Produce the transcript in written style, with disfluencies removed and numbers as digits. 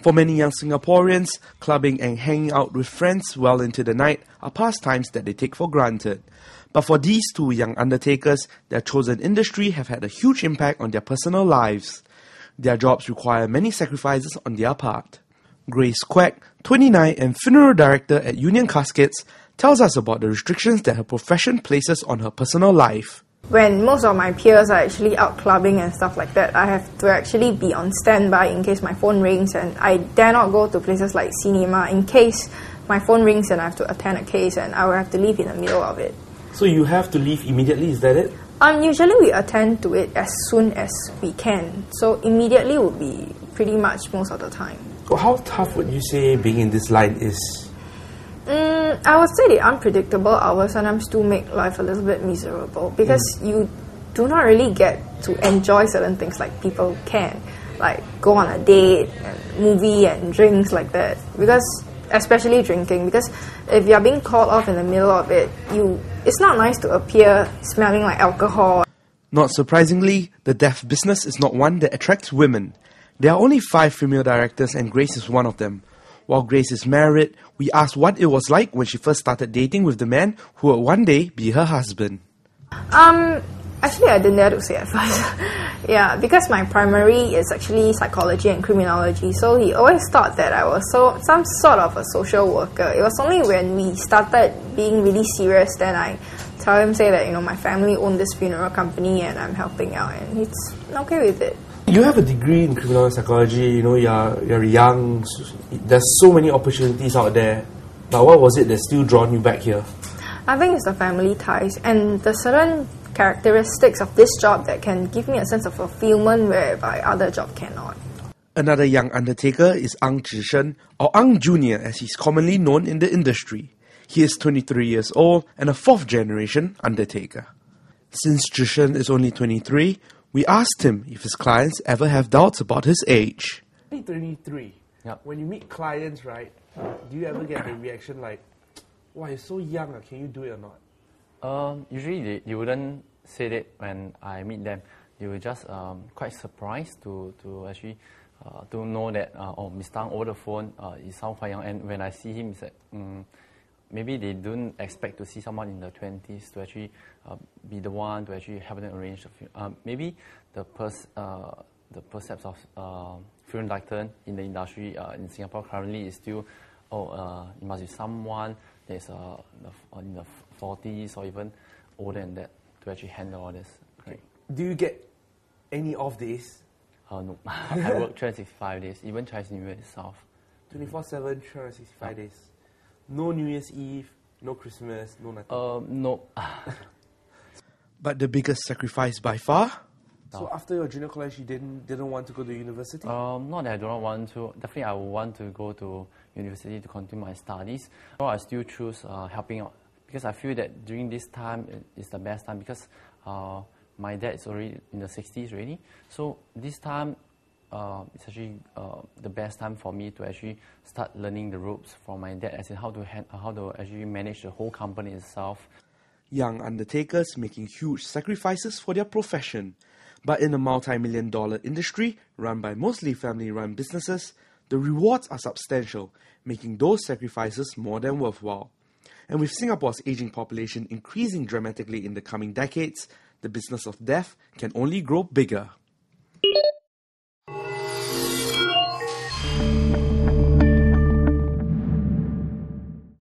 For many young Singaporeans, clubbing and hanging out with friends well into the night are pastimes that they take for granted. But for these two young undertakers, their chosen industry have had a huge impact on their personal lives. Their jobs require many sacrifices on their part. Grace Quek, 29 and funeral director at Union Caskets, tells us about the restrictions that her profession places on her personal life. When most of my peers are actually out clubbing and stuff like that, I have to actually be on standby in case my phone rings, and I dare not go to places like cinema in case my phone rings and I have to attend a case and I will have to leave in the middle of it. So you have to leave immediately, is that it? Usually we attend to it as soon as we can, so immediately would be pretty much most of the time. So how tough would you say being in this line is? I would say the unpredictable hours sometimes do make life a little bit miserable because you do not really get to enjoy certain things like people can, like go on a date, and movie and drinks like that. Because especially drinking, because if you are being called off in the middle of it, it's not nice to appear smelling like alcohol. Not surprisingly, the deaf business is not one that attracts women. There are only 5 female directors and Grace is one of them. While Grace is married, we asked what it was like when she first started dating with the man who would one day be her husband. Actually, I didn't dare to say at first. Yeah, because my primary is actually psychology and criminology, so he always thought that I was some sort of a social worker. It was only when we started being really serious then I tell him, say that, my family owned this funeral company and I'm helping out, and he's okay with it. You have a degree in criminal psychology, you're young, there's so many opportunities out there. But what was it that still drawn you back here? I think it's the family ties and the certain characteristics of this job that can give me a sense of fulfillment whereby other job cannot. Another young undertaker is Ang Zhi Sheng, or Ang Jr. as he's commonly known in the industry. He is 23 years old and a 4th generation undertaker. Since Zhi Sheng is only 23, we asked him if his clients ever have doubts about his age. 23. Yep. When you meet clients, right, do you ever get the reaction like, wow, you're so young, can you do it or not? Usually they wouldn't say that when I meet them. They were just quite surprised to actually to know that Mr. Ang over the phone he sounds quite young, and when I see him, it's like maybe they don't expect to see someone in the 20s to actually be the one to actually help them arrange the film. Maybe the percepts of film director in the industry in Singapore currently is still, it must be someone that's in the 40s or even older than that to actually handle all this. Okay. Do you get any off days? No. I work 365 days, even Chinese New Year itself. 24/7, 365 days. No New Year's Eve, no Christmas, no nothing? No. But the biggest sacrifice by far? No. So after your junior college, you didn't want to go to university? Not that I do not want to. Definitely I would want to go to university to continue my studies. So I still choose helping out because I feel that during this time is the best time because my dad is already in the 60s already. So this time it's actually the best time for me to actually start learning the ropes from my dad, as in how to actually manage the whole company itself. Young undertakers making huge sacrifices for their profession. But in a multi-million-dollar industry run by mostly family-run businesses, the rewards are substantial, making those sacrifices more than worthwhile. And with Singapore's aging population increasing dramatically in the coming decades, the business of death can only grow bigger.